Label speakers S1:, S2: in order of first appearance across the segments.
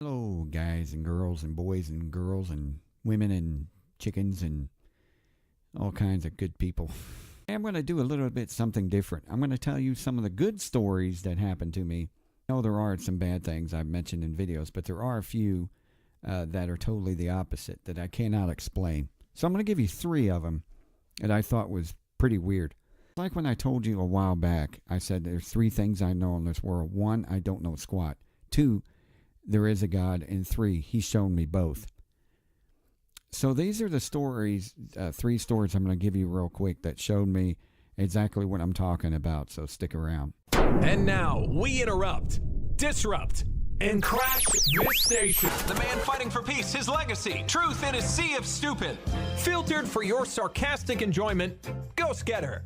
S1: Hello, guys and girls and boys and girls and women and chickens and all kinds of good people. I'm going to do a little bit something different. I'm going to tell you some of the good stories that happened to me. I know there are some bad things I've mentioned in videos, but there are a few that are totally the opposite that I cannot explain. So I'm going to give you 3 of them that I thought was pretty weird. Like when I told you a while back, I said there's 3 things I know in this world. 1, I don't know squat. 2, there is a God. And 3, he's shown me both. So these are the stories, 3 stories I'm going to give you real quick that showed me exactly what I'm talking about. So stick around.
S2: And now we interrupt, disrupt, and crash this station.
S3: The man fighting for peace, his legacy, truth in a sea of stupid.
S2: Filtered for your sarcastic enjoyment, Ghostgetter.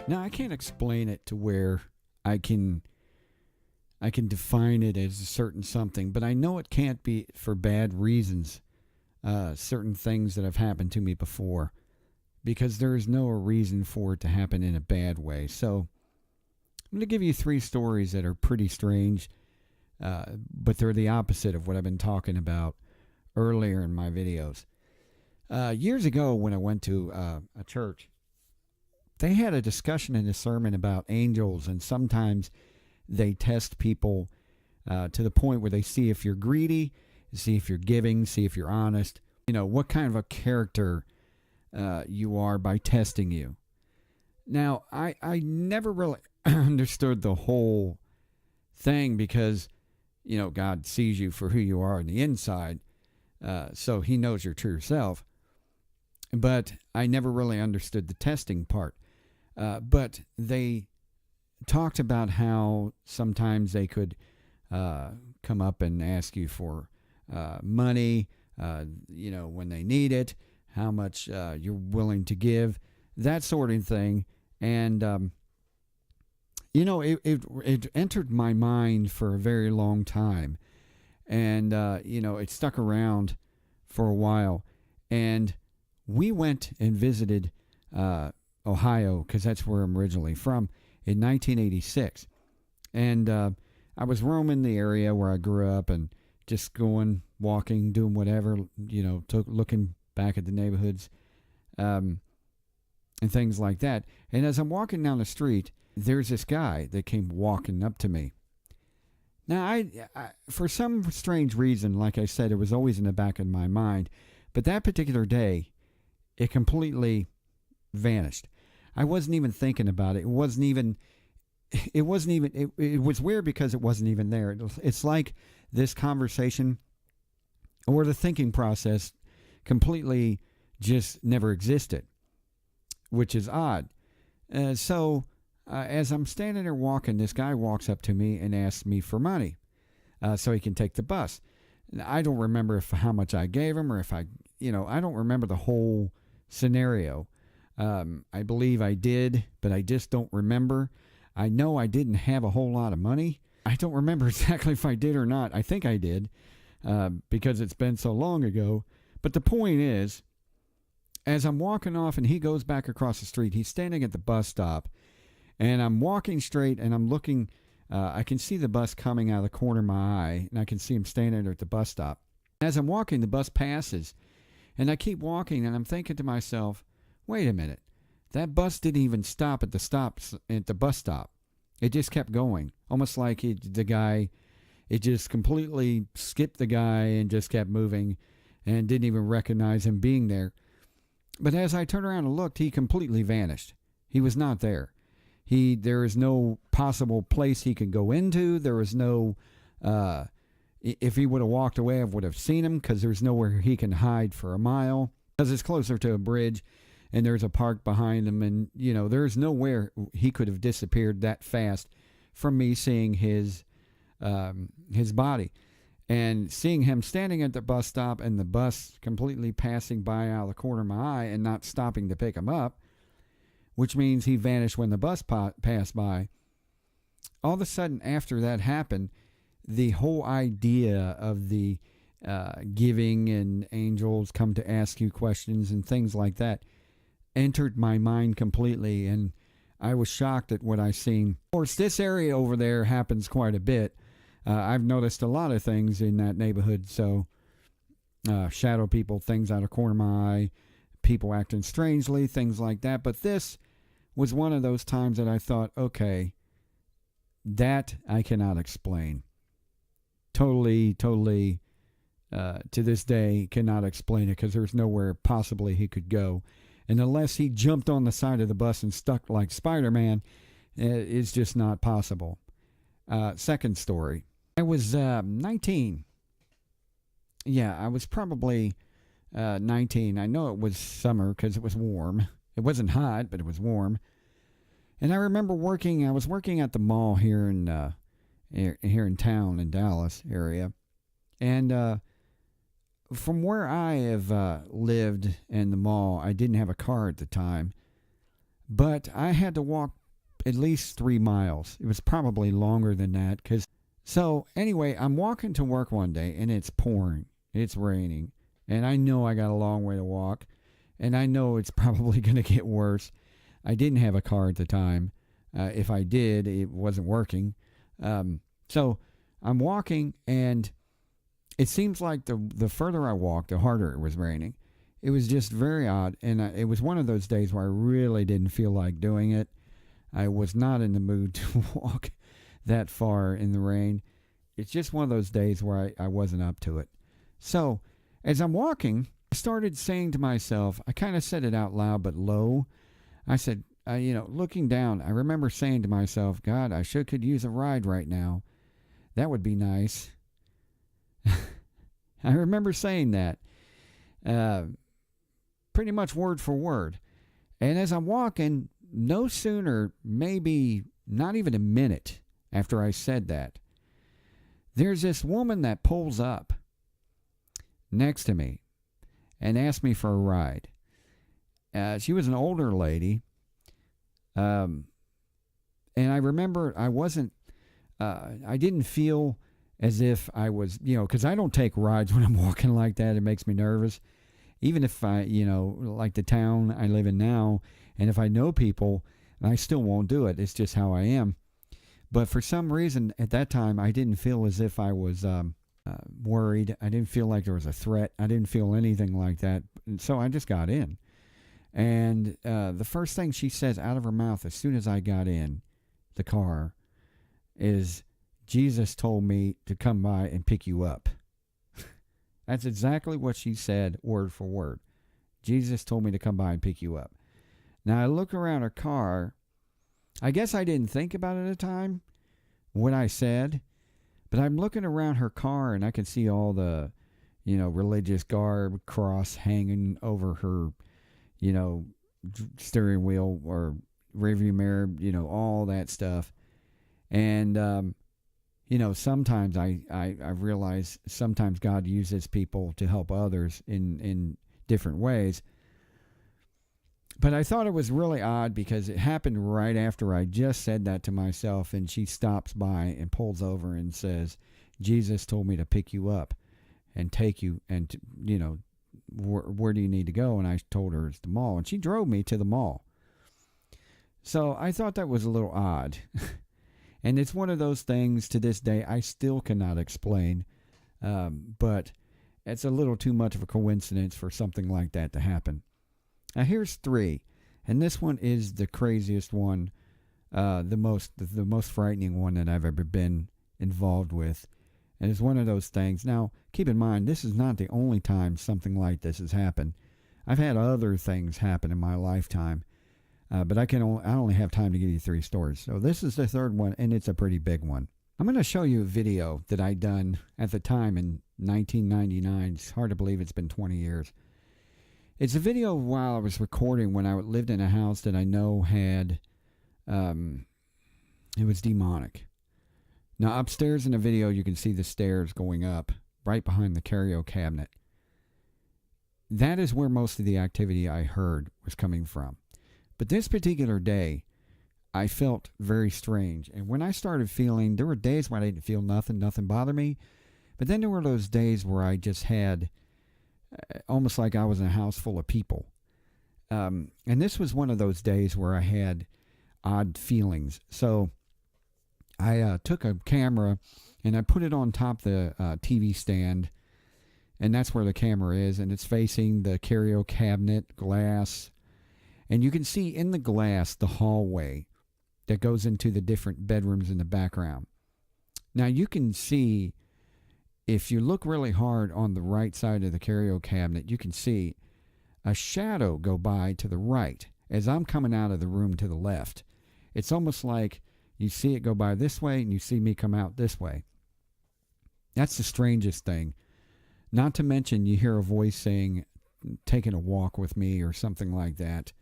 S1: Now I can't explain it to where I can define it as a certain something, but I know it can't be for bad reasons. Certain things that have happened to me before, because there is no reason for it to happen in a bad way. So I'm going to give you 3 stories that are pretty strange, but they're the opposite of what I've been talking about earlier in my videos. Years ago when I went to a church, they had a discussion in a sermon about angels, and sometimes they test people to the point where they see if you're greedy, see if you're giving, see if you're honest, what kind of a character you are by testing you. Now, I never really understood the whole thing because, God sees you for who you are on the inside, so he knows your true self. But I never really understood the testing part. But they talked about how sometimes they could come up and ask you for money, when they need it, how much you're willing to give, that sort of thing. And, it entered my mind for a very long time. And, it stuck around for a while. And we went and visited Ohio, because that's where I'm originally from, in 1986. And I was roaming the area where I grew up and just going, walking, doing whatever, looking back at the neighborhoods and things like that. And as I'm walking down the street, there's this guy that came walking up to me. Now, I for some strange reason, like I said, it was always in the back of my mind. But that particular day, it completely vanished. I wasn't even thinking about it. It was weird because it wasn't even there. It's like this conversation or the thinking process completely just never existed, which is odd. So as I'm standing there walking, this guy walks up to me and asks me for money so he can take the bus. I don't remember how much I gave him or if I don't remember the whole scenario. I believe I did, but I just don't remember. I know I didn't have a whole lot of money. I don't remember exactly if I did or not. I think I did because it's been so long ago. But the point is, as I'm walking off and he goes back across the street, he's standing at the bus stop, and I'm walking straight and I'm looking. I can see the bus coming out of the corner of my eye, and I can see him standing there at the bus stop. As I'm walking, the bus passes, and I keep walking, and I'm thinking to myself, wait a minute. That bus didn't even stop at the bus stop. It just kept going, almost like it just completely skipped the guy and just kept moving and didn't even recognize him being there. But as I turned around and looked, he completely vanished. He was not there. There is no possible place he could go into. There was no, if he would have walked away, I would have seen him because there's nowhere he can hide for a mile because it's closer to a bridge. And there's a park behind him, and, there's nowhere he could have disappeared that fast from me seeing his body. And seeing him standing at the bus stop and the bus completely passing by out of the corner of my eye and not stopping to pick him up, which means he vanished when the bus passed by. All of a sudden, after that happened, the whole idea of the giving and angels come to ask you questions and things like that entered my mind completely, and I was shocked at what I seen. Of course, this area over there happens quite a bit. I've noticed a lot of things in that neighborhood. So shadow people, things out of corner of my eye, people acting strangely, things like that. But this was one of those times that I thought, okay, that I cannot explain. Totally, to this day, cannot explain it, because there's nowhere possibly he could go. And unless he jumped on the side of the bus and stuck like Spider-Man, it's just not possible. Second story. I was 19. Yeah, I was probably 19. I know it was summer because it was warm. It wasn't hot, but it was warm. And I remember I was working at the mall here in town in Dallas area. And from where I have lived in the mall, I didn't have a car at the time. But I had to walk at least 3 miles. It was probably longer than that. So anyway, I'm walking to work one day and it's pouring. It's raining. And I know I got a long way to walk. And I know it's probably going to get worse. I didn't have a car at the time. If I did, it wasn't working. So I'm walking, and it seems like the further I walked, the harder it was raining. It was just very odd. And it was one of those days where I really didn't feel like doing it. I was not in the mood to walk that far in the rain. It's just one of those days where I wasn't up to it. So as I'm walking, I started saying to myself, I kind of said it out loud but low. I said, looking down, I remember saying to myself, God, I sure could use a ride right now. That would be nice. I remember saying that pretty much word for word. And as I'm walking, no sooner, maybe not even a minute after I said that, there's this woman that pulls up next to me and asked me for a ride. She was an older lady. And I remember I didn't feel as if I was, because I don't take rides when I'm walking like that. It makes me nervous. Even if I, like the town I live in now, and if I know people, I still won't do it. It's just how I am. But for some reason at that time, I didn't feel as if I was worried. I didn't feel like there was a threat. I didn't feel anything like that. And so I just got in. And the first thing she says out of her mouth as soon as I got in the car is, Jesus told me to come by and pick you up. That's exactly what she said, word for word. Jesus told me to come by and pick you up. Now, I look around her car. I guess I didn't think about it at the time, what I said. But I'm looking around her car, and I can see all the, religious garb, cross hanging over her, steering wheel or rearview mirror, all that stuff. And, sometimes I realize sometimes God uses people to help others in different ways. But I thought it was really odd because it happened right after I just said that to myself, and she stops by and pulls over and says, Jesus told me to pick you up and take you and, where do you need to go? And I told her it's the mall, and she drove me to the mall. So I thought that was a little odd. And it's one of those things to this day I still cannot explain, but it's a little too much of a coincidence for something like that to happen. Now here's 3, and this one is the craziest one, the most frightening one that I've ever been involved with, and it's one of those things. Now keep in mind, this is not the only time something like this has happened. I've had other things happen in my lifetime. But I only have time to give you 3 stories. So this is the third one, and it's a pretty big one. I'm going to show you a video that I done at the time in 1999. It's hard to believe it's been 20 years. It's a video while I was recording when I lived in a house that I know had, it was demonic. Now upstairs in the video, you can see the stairs going up right behind the curio cabinet. That is where most of the activity I heard was coming from. But this particular day, I felt very strange. And when I started feeling, there were days when I didn't feel nothing bothered me. But then there were those days where I just had almost like I was in a house full of people. And this was one of those days where I had odd feelings. So I took a camera and I put it on top of the TV stand, and that's where the camera is, and it's facing the curio cabinet glass. And you can see in the glass the hallway that goes into the different bedrooms in the background. Now you can see, if you look really hard on the right side of the curio cabinet, you can see a shadow go by to the right as I'm coming out of the room to the left. It's almost like you see it go by this way and you see me come out this way. That's the strangest thing. Not to mention you hear a voice saying, taking a walk with me or something like that,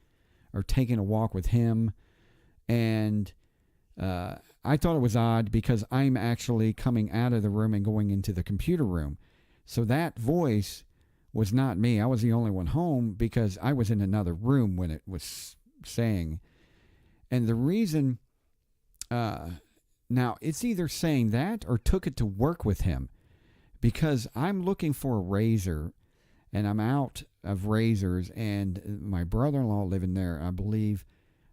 S1: or taking a walk with him. And I thought it was odd because I'm actually coming out of the room and going into the computer room. So that voice was not me. I was the only one home because I was in another room when it was saying. And the reason, now it's either saying that or took it to work with him, because I'm looking for a razor and I'm out of razors, and my brother-in-law living there, I believe,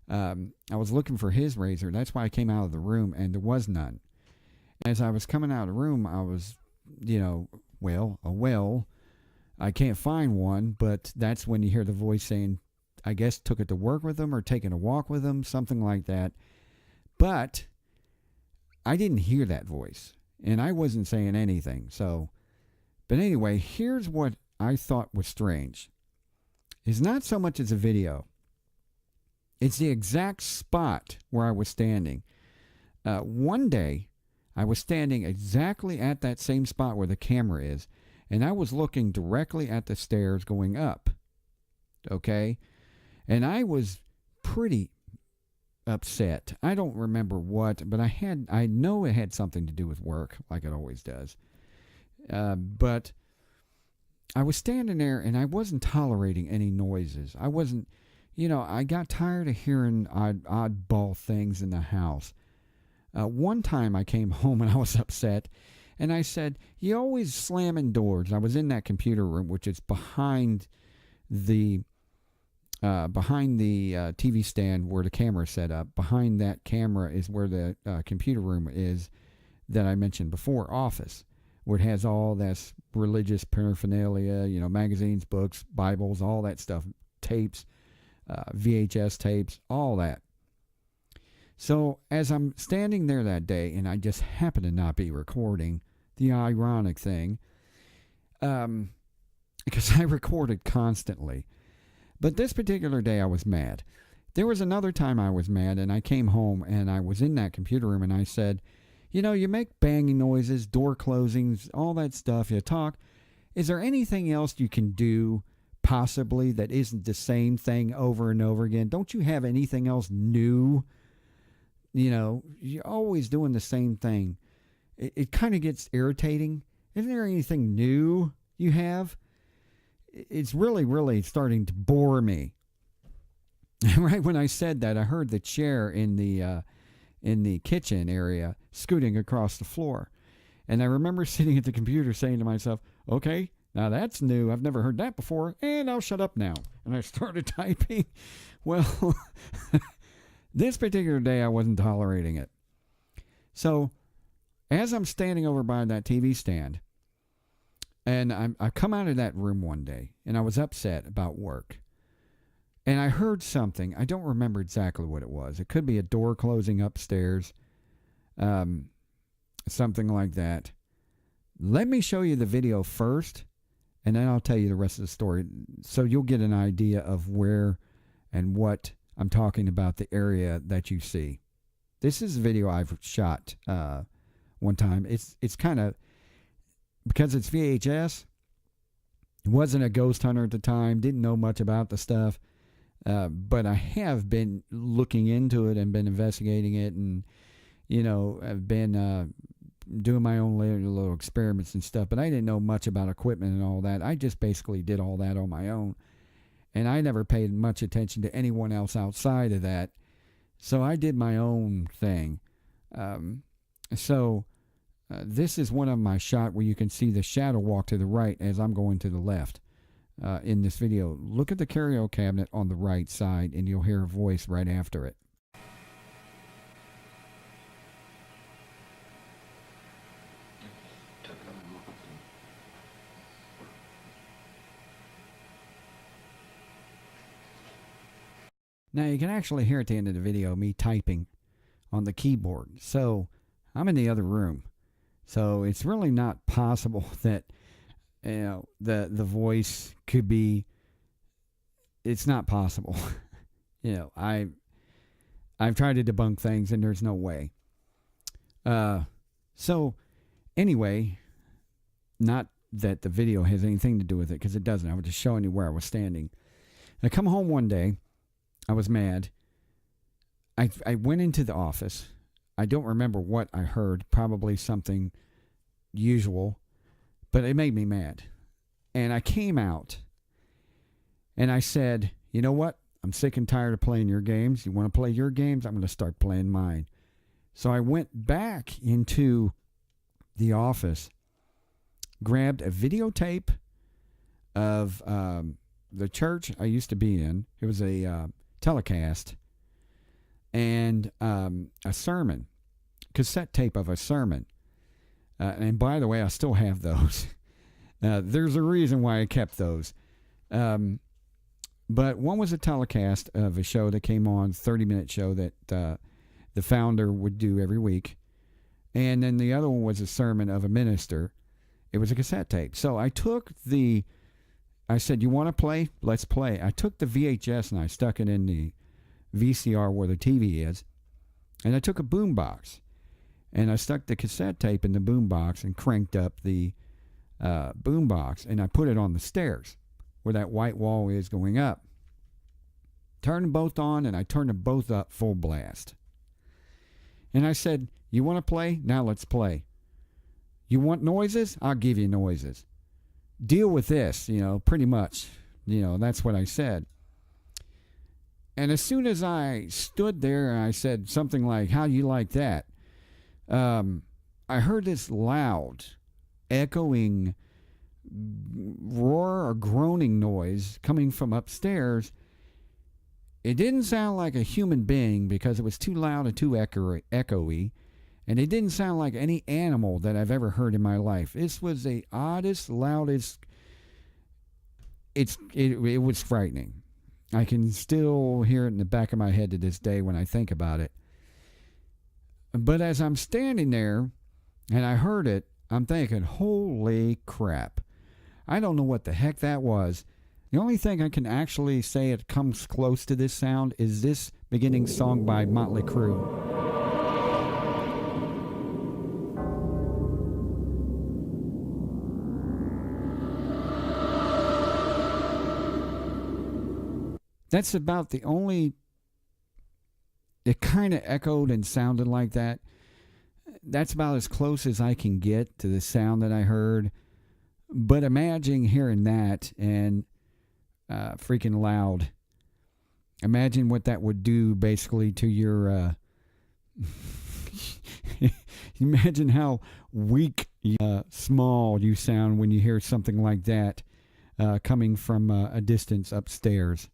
S1: I was looking for his razor. That's why I came out of the room, and there was none. As I was coming out of the room, I was, I can't find one, but that's when you hear the voice saying, I guess took it to work with them or taking a walk with them, something like that. But I didn't hear that voice, and I wasn't saying anything. But anyway, here's what I thought was strange. It's not so much as a video. It's the exact spot where I was standing. One day, I was standing exactly at that same spot where the camera is, and I was looking directly at the stairs going up. Okay? And I was pretty upset. I don't remember what, but I know it had something to do with work, like it always does. But I was standing there, and I wasn't tolerating any noises. I wasn't, I got tired of hearing oddball things in the house. One time I came home and I was upset, and I said, you always slamming doors. I was in that computer room, which is behind the TV stand where the camera is set up. Behind that camera is where the computer room is that I mentioned before, office, where it has all this religious paraphernalia, magazines, books, Bibles, all that stuff, tapes, VHS tapes, all that. So as I'm standing there that day, and I just happen to not be recording, the ironic thing, because I recorded constantly. But this particular day I was mad. There was another time I was mad, and I came home and I was in that computer room and I said, you make banging noises, door closings, all that stuff, you talk. Is there anything else you can do possibly that isn't the same thing over and over again? Don't you have anything else new? You're always doing the same thing. It kind of gets irritating. Isn't there anything new you have? It's really, really starting to bore me. Right when I said that, I heard the chair in the kitchen area scooting across the floor. And I remember sitting at the computer saying to myself, okay, now that's new. I've never heard that before, and I'll shut up now. And I started typing. Well, this particular day I wasn't tolerating it. So as I'm standing over by that TV stand, and I come out of that room one day, and I was upset about work. And I heard something. I don't remember exactly what it was. It could be a door closing upstairs, something like that. Let me show you the video first, and then I'll tell you the rest of the story, so you'll get an idea of where and what I'm talking about, the area that you see. This is a video I've shot one time. It's kind of, because it's VHS, wasn't a ghost hunter at the time, didn't know much about the stuff, but I have been looking into it and been investigating it, and I've been doing my own little experiments and stuff, but I didn't know much about equipment and all that. I just basically did all that on my own, and I never paid much attention to anyone else outside of that, so I did my own thing. This is one of my shot where you can see the shadow walk to the right as I'm going to the left in this video. Look at the curio cabinet on the right side, and you'll hear a voice right after it. Now, you can actually hear at the end of the video me typing on the keyboard. So, I'm in the other room. So, it's really not possible that, the voice could be... It's not possible. I've tried to debunk things, and there's no way. So, anyway, not that the video has anything to do with it, because it doesn't. I was just showing you where I was standing. I come home one day. I was mad. I went into the office. I don't remember what I heard. Probably something usual. But it made me mad. And I came out. And I said, you know what? I'm sick and tired of playing your games. You want to play your games? I'm going to start playing mine. So I went back into the office, grabbed a videotape of the church I used to be in. It was a telecast, and a sermon, cassette tape of a sermon. And by the way, I still have those. There's a reason why I kept those. But one was a telecast of a show that came on, 30-minute show that the founder would do every week. And then the other one was a sermon of a minister. It was a cassette tape. So I said, you want to play? Let's play. I took the VHS and I stuck it in the VCR where the TV is. And I took a boombox. And I stuck the cassette tape in the boombox and cranked up the boombox. And I put it on the stairs where that white wall is going up. Turned them both on, and I turned them both up full blast. And I said, you want to play? Now let's play. You want noises? I'll give you noises. Deal with this, pretty much. That's what I said. And as soon as I stood there, I said something like, how do you like that? I heard this loud, echoing roar or groaning noise coming from upstairs. It didn't sound like a human being because it was too loud and too echoey. And it didn't sound like any animal that I've ever heard in my life. This was the oddest, loudest. It was frightening. I can still hear it in the back of my head to this day when I think about it. But as I'm standing there and I heard it, I'm thinking, holy crap. I don't know what the heck that was. The only thing I can actually say it comes close to this sound is this beginning song by Motley Crue. That's about the only... It kind of echoed and sounded like that. That's about as close as I can get to the sound that I heard. But imagine hearing that and freaking loud. Imagine what that would do basically to your... Imagine how weak, small you sound when you hear something like that coming from a distance upstairs.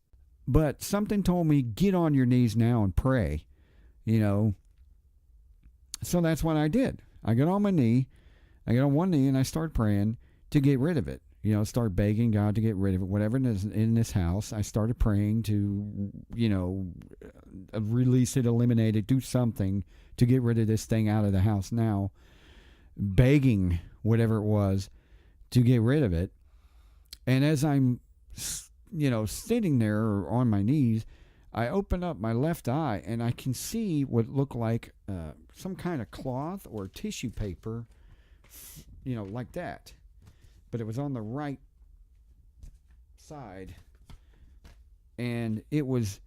S1: But something told me, get on your knees now and pray, So that's what I did. I got on my knee. I got on one knee and I started praying to get rid of it. Start begging God to get rid of it. Whatever is in this house, I started praying to, release it, eliminate it, do something to get rid of this thing out of the house now. Begging whatever it was to get rid of it. And as I'm sitting there on my knees, I open up my left eye and I can see what looked like some kind of cloth or tissue paper, like that. But it was on the right side. And it was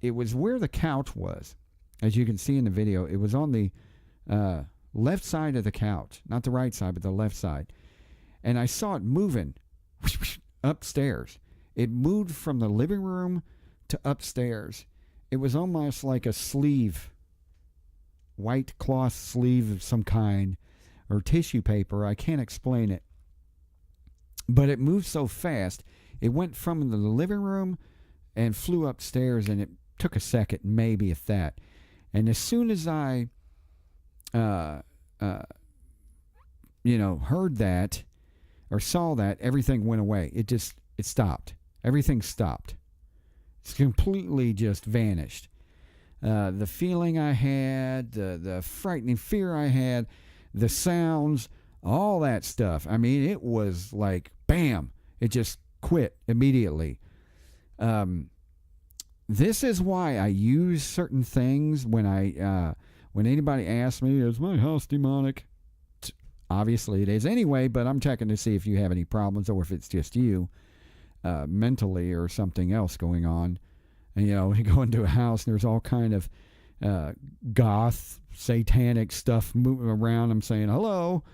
S1: where the couch was. As you can see in the video, it was on the left side of the couch. Not the right side, but the left side. And I saw it moving upstairs. It moved from the living room to upstairs. It was almost like a sleeve, white cloth sleeve of some kind, or tissue paper. I can't explain it. But it moved so fast, it went from the living room and flew upstairs, and it took a second, maybe if that. And as soon as I, heard that or saw that, everything went away. It stopped. Everything stopped. It's completely just vanished. The feeling I had, the frightening fear I had, the sounds, all that stuff. I mean, it was like, bam, it just quit immediately. This is why I use certain things when when anybody asks me, is my house demonic? Obviously it is anyway, but I'm checking to see if you have any problems or if it's just you mentally or something else going on. And, you know, you go into a house and there's all kind of goth, satanic stuff moving around. I'm saying hello,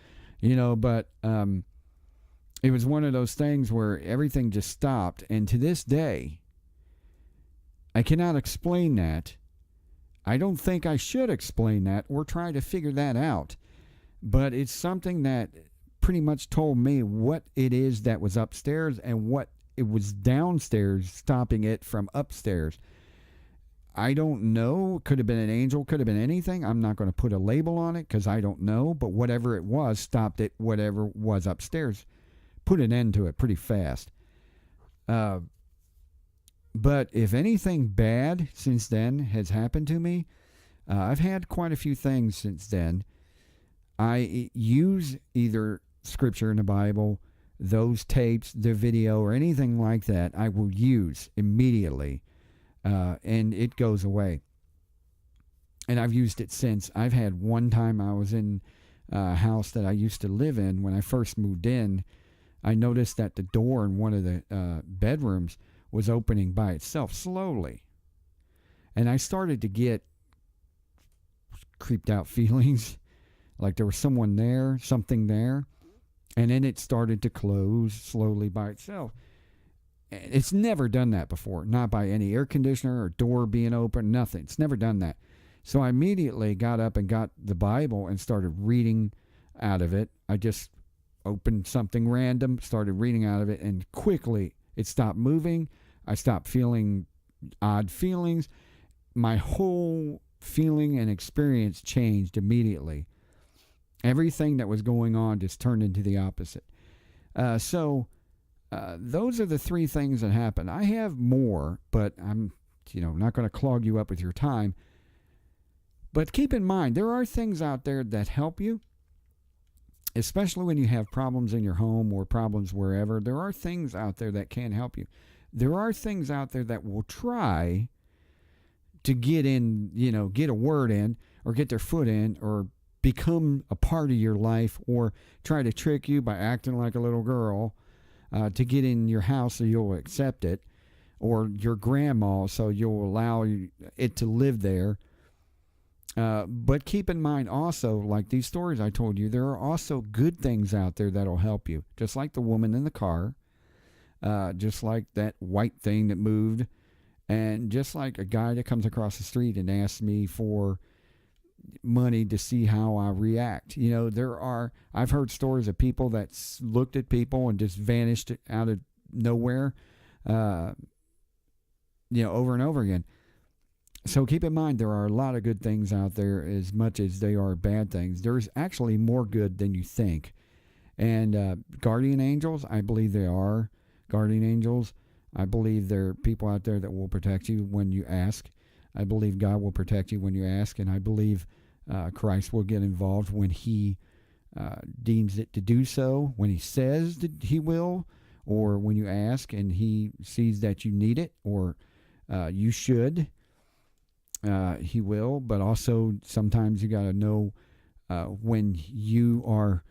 S1: you know, but it was one of those things where everything just stopped. And to this day, I cannot explain that. I don't think I should explain that or try to figure that out. But it's something that pretty much told me what it is that was upstairs and what it was downstairs stopping it from upstairs. I don't know. Could have been an angel, could have been anything. I'm not going to put a label on it because I don't know. But whatever it was stopped it, whatever was upstairs. Put an end to it pretty fast. But if anything bad since then has happened to me, I've had quite a few things since then. I use either scripture in the Bible, those tapes, the video, or anything like that, I will use immediately, and it goes away. And I've used it since. I've had one time I was in a house that I used to live in. When I first moved in, I noticed that the door in one of the bedrooms was opening by itself slowly. And I started to get creeped out feelings, like there was someone there, something there. And then it started to close slowly by itself. It's never done that before. Not by any air conditioner or door being open, nothing. It's never done that. So I immediately got up and got the Bible and started reading out of it. I just opened something random, started reading out of it, and quickly it stopped moving. I stopped feeling odd feelings. My whole feeling and experience changed immediately. Everything that was going on just turned into the opposite. So those are the three things that happened. I have more, but I'm not going to clog you up with your time. But keep in mind, there are things out there that help you, especially when you have problems in your home or problems wherever. There are things out there that can help you. There are things out there that will try to get in, get a word in or get their foot in or become a part of your life or try to trick you by acting like a little girl to get in your house so you'll accept it, or your grandma so you'll allow it to live there. But keep in mind also, like these stories I told you, there are also good things out there that'll help you, just like the woman in the car, just like that white thing that moved, and just like a guy that comes across the street and asks me for money to see how I react. I've heard stories of people that looked at people and just vanished out of nowhere, over and over again. So keep in mind, there are a lot of good things out there as much as they are bad things. There's actually more good than you think. And guardian angels, I believe they are guardian angels. I believe there are people out there that will protect you when you ask. I believe God will protect you when you ask, and I believe Christ will get involved when he deems it to do so, when he says that he will, or when you ask and he sees that you need it or you should, he will. But also sometimes you got to know when you are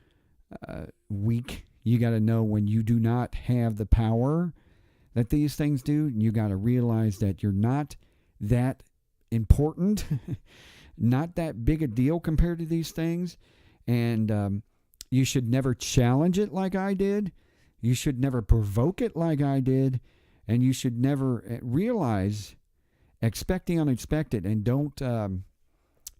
S1: weak. You got to know when you do not have the power that these things do. You got to realize that you're not that important, not that big a deal compared to these things. And you should never challenge it like I did. You should never provoke it like I did. And you should never realize, expect the unexpected, and don't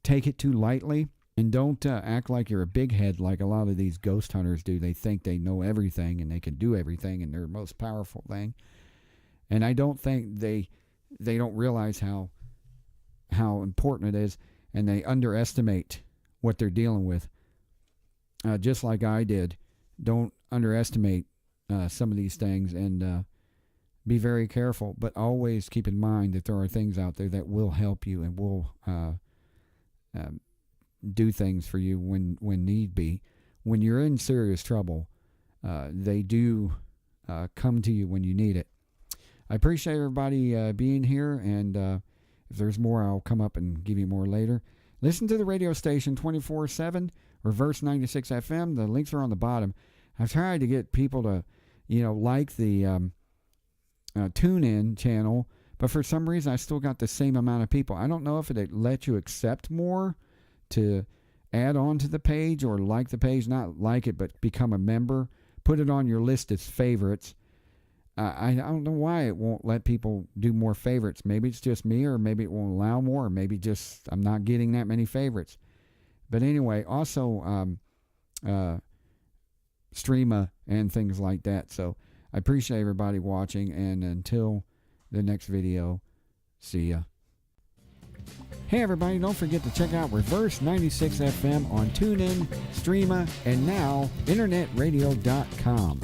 S1: take it too lightly. And don't act like you're a big head like a lot of these ghost hunters do. They think they know everything and they can do everything and they're the most powerful thing. And I don't think they don't realize how important it is, and they underestimate what they're dealing with. Just like I did. Don't underestimate some of these things, and be very careful, but always keep in mind that there are things out there that will help you and will do things for you when need be. When you're in serious trouble, they do come to you when you need it. I appreciate everybody being here, and if there's more, I'll come up and give you more later. Listen to the radio station 24/7, Reverse 96 FM. The links are on the bottom. I've tried to get people to, like the TuneIn channel, but for some reason I still got the same amount of people. I don't know if it lets you accept more to add on to the page, or like the page, not like it, but become a member. Put it on your list as favorites. I don't know why it won't let people do more favorites. Maybe it's just me, or maybe it won't allow more, or maybe just I'm not getting that many favorites. But anyway, also Streama and things like that. So I appreciate everybody watching, and until the next video, see ya. Hey everybody, don't forget to check out Reverse 96 FM on TuneIn, Streama, and now InternetRadio.com.